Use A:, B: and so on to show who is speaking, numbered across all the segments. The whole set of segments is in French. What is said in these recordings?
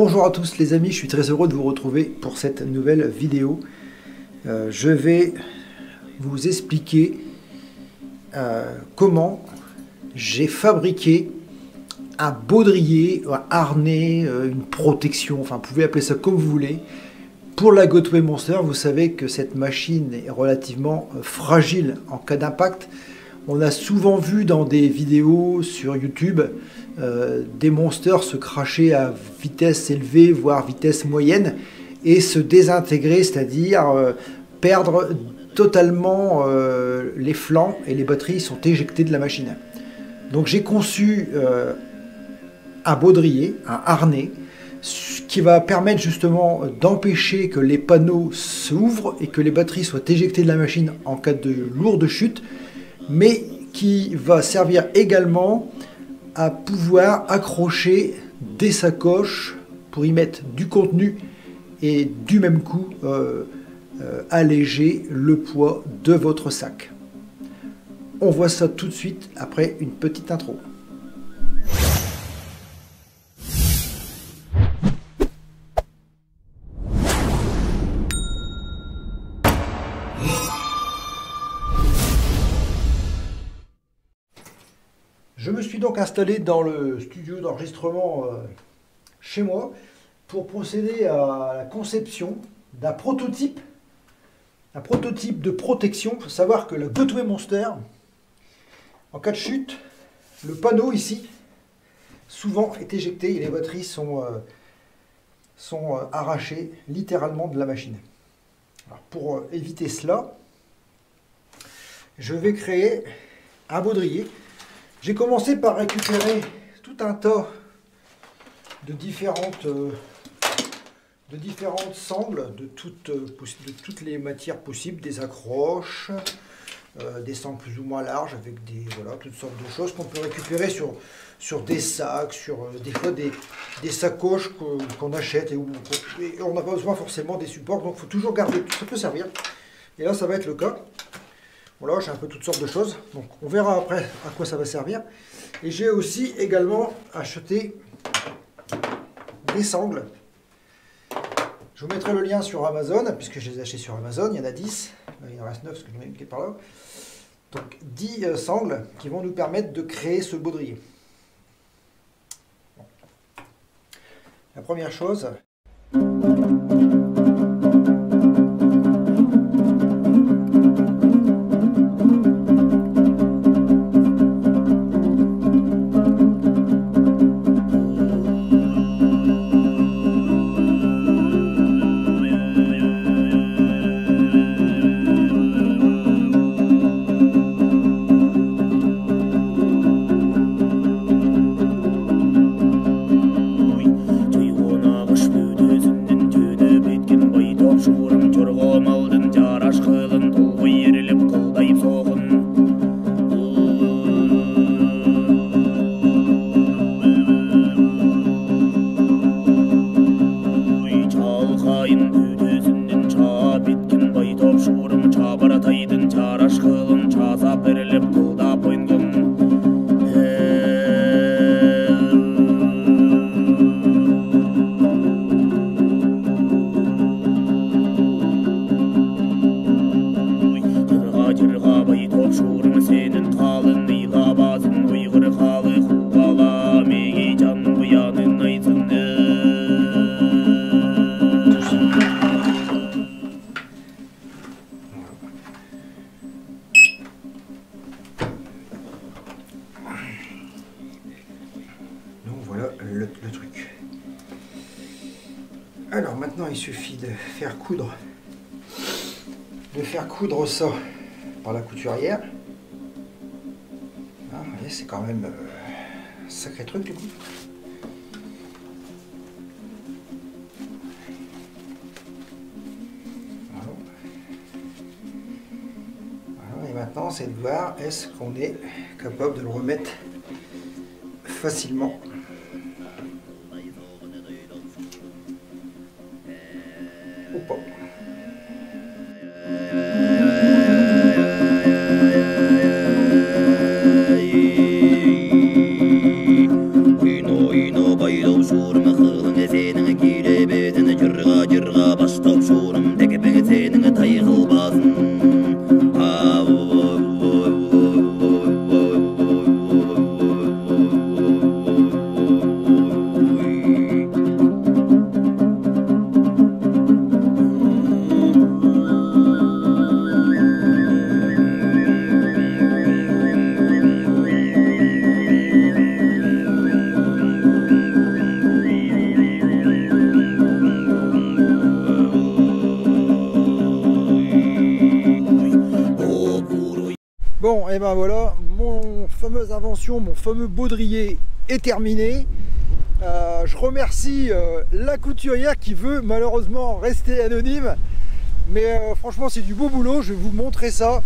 A: Bonjour à tous les amis, je suis très heureux de vous retrouver pour cette nouvelle vidéo. Je vais vous expliquer comment j'ai fabriqué un baudrier, un harnais, une protection, enfin vous pouvez appeler ça comme vous voulez. Pour la Gotway Monster, vous savez que cette machine est relativement fragile en cas d'impact. On a souvent vu dans des vidéos sur YouTube des monsters se cracher à vitesse élevée, voire vitesse moyenne, et se désintégrer, c'est-à-dire perdre totalement les flancs et les batteries sont éjectées de la machine. Donc j'ai conçu un baudrier, un harnais, qui va permettre justement d'empêcher que les panneaux s'ouvrent et que les batteries soient éjectées de la machine en cas de lourde chute, mais qui va servir également à pouvoir accrocher des sacoches pour y mettre du contenu et du même coup alléger le poids de votre sac. On voit ça tout de suite après une petite intro. Je me suis donc installé dans le studio d'enregistrement chez moi pour procéder à la conception d'un prototype, de protection. Il faut savoir que la Gotway Monster, en cas de chute, le panneau ici, souvent est éjecté et les batteries sont arrachées littéralement de la machine. Alors, pour éviter cela, je vais créer un baudrier. J'ai commencé par récupérer tout un tas de différentes sangles, de toutes les matières possibles, des accroches, des sangles plus ou moins larges, avec toutes sortes de choses qu'on peut récupérer sur des sacs, sur des fois des sacoches qu'on achète et on n'a pas besoin forcément des supports, donc il faut toujours garder, ça peut servir. Et là ça va être le cas. Voilà, j'ai un peu toutes sortes de choses, donc on verra après à quoi ça va servir. Et j'ai aussi également acheté des sangles. Je vous mettrai le lien sur Amazon, puisque je les ai achetés sur Amazon, il y en a 10, il en reste 9 parce que je m'ai mis par là. Donc 10 sangles qui vont nous permettre de créer ce baudrier. Bon. La première chose... le truc. Alors maintenant il suffit de faire coudre ça par la couturière. Ah, vous voyez, c'est quand même un sacré truc du coup. Voilà, et maintenant c'est de voir est-ce qu'on est capable de le remettre facilement. Ou pas.
B: Oyno bayram şurma xılın esenin
A: Bon, et ben voilà, mon fameuse invention, mon fameux baudrier est terminé. Je remercie la couturière qui veut malheureusement rester anonyme. Mais franchement, c'est du beau boulot. Je vais vous montrer ça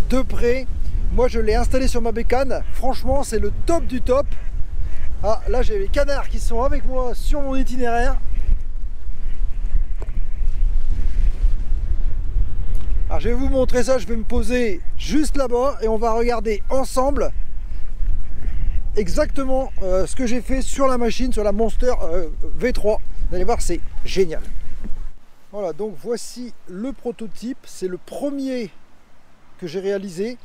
A: de près. Moi, je l'ai installé sur ma bécane. Franchement, c'est le top du top. Ah, là, j'ai les canards qui sont avec moi sur mon itinéraire. Alors, je vais vous montrer ça. Je vais me poser juste là-bas et on va regarder ensemble exactement ce que j'ai fait sur la machine, sur la Monster V3. Vous allez voir, c'est génial. Voilà, donc voici le prototype. C'est le premier que j'ai réalisé.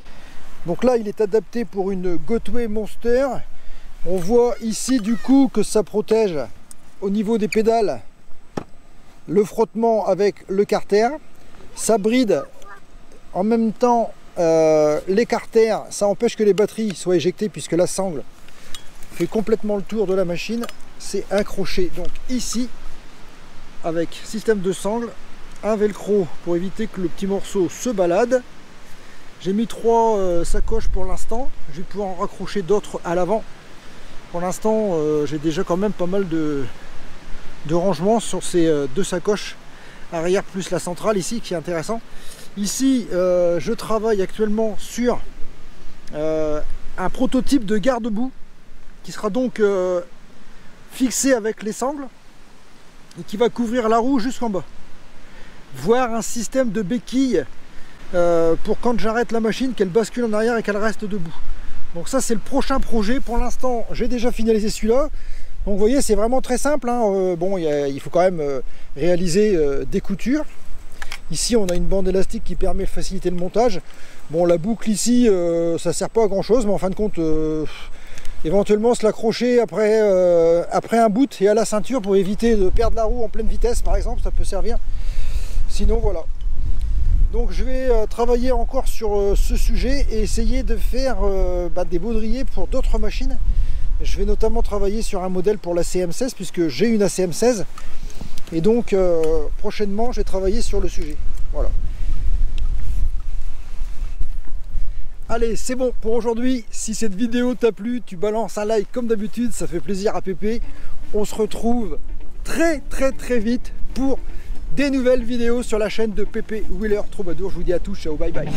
A: Donc là, il est adapté pour une Gotway Monster. On voit ici du coup que ça protège au niveau des pédales le frottement avec le carter. Ça bride en même temps les carters. Ça empêche que les batteries soient éjectées puisque la sangle fait complètement le tour de la machine. C'est accroché donc ici avec système de sangle, un velcro pour éviter que le petit morceau se balade. J'ai mis 3 sacoches pour l'instant. Je vais pouvoir en raccrocher d'autres à l'avant. Pour l'instant, j'ai déjà quand même pas mal de rangements sur ces 2 sacoches arrière plus la centrale ici qui est intéressant. Ici, je travaille actuellement sur un prototype de garde-boue qui sera donc fixé avec les sangles et qui va couvrir la roue jusqu'en bas. Voire un système de béquille pour quand j'arrête la machine, qu'elle bascule en arrière et qu'elle reste debout. Donc ça, c'est le prochain projet. Pour l'instant, j'ai déjà finalisé celui-là. Donc vous voyez, c'est vraiment très simple, hein. Bon, il faut quand même réaliser des coutures. Ici, on a une bande élastique qui permet de faciliter le montage. Bon, la boucle ici, ça sert pas à grand chose, mais en fin de compte, éventuellement se l'accrocher après un boot et à la ceinture pour éviter de perdre la roue en pleine vitesse, par exemple, ça peut servir. Sinon, voilà. Donc je vais travailler encore sur ce sujet et essayer de faire des baudriers pour d'autres machines. Je vais notamment travailler sur un modèle pour la CM16 puisque j'ai une ACM16 et donc prochainement je vais travailler sur le sujet. Voilà. Allez, c'est bon pour aujourd'hui. Si cette vidéo t'a plu, tu balances un like comme d'habitude, ça fait plaisir à Pépé. On se retrouve très vite pour des nouvelles vidéos sur la chaîne de Pépé Wheeler Troubadour. Je vous dis à tous, ciao, bye bye.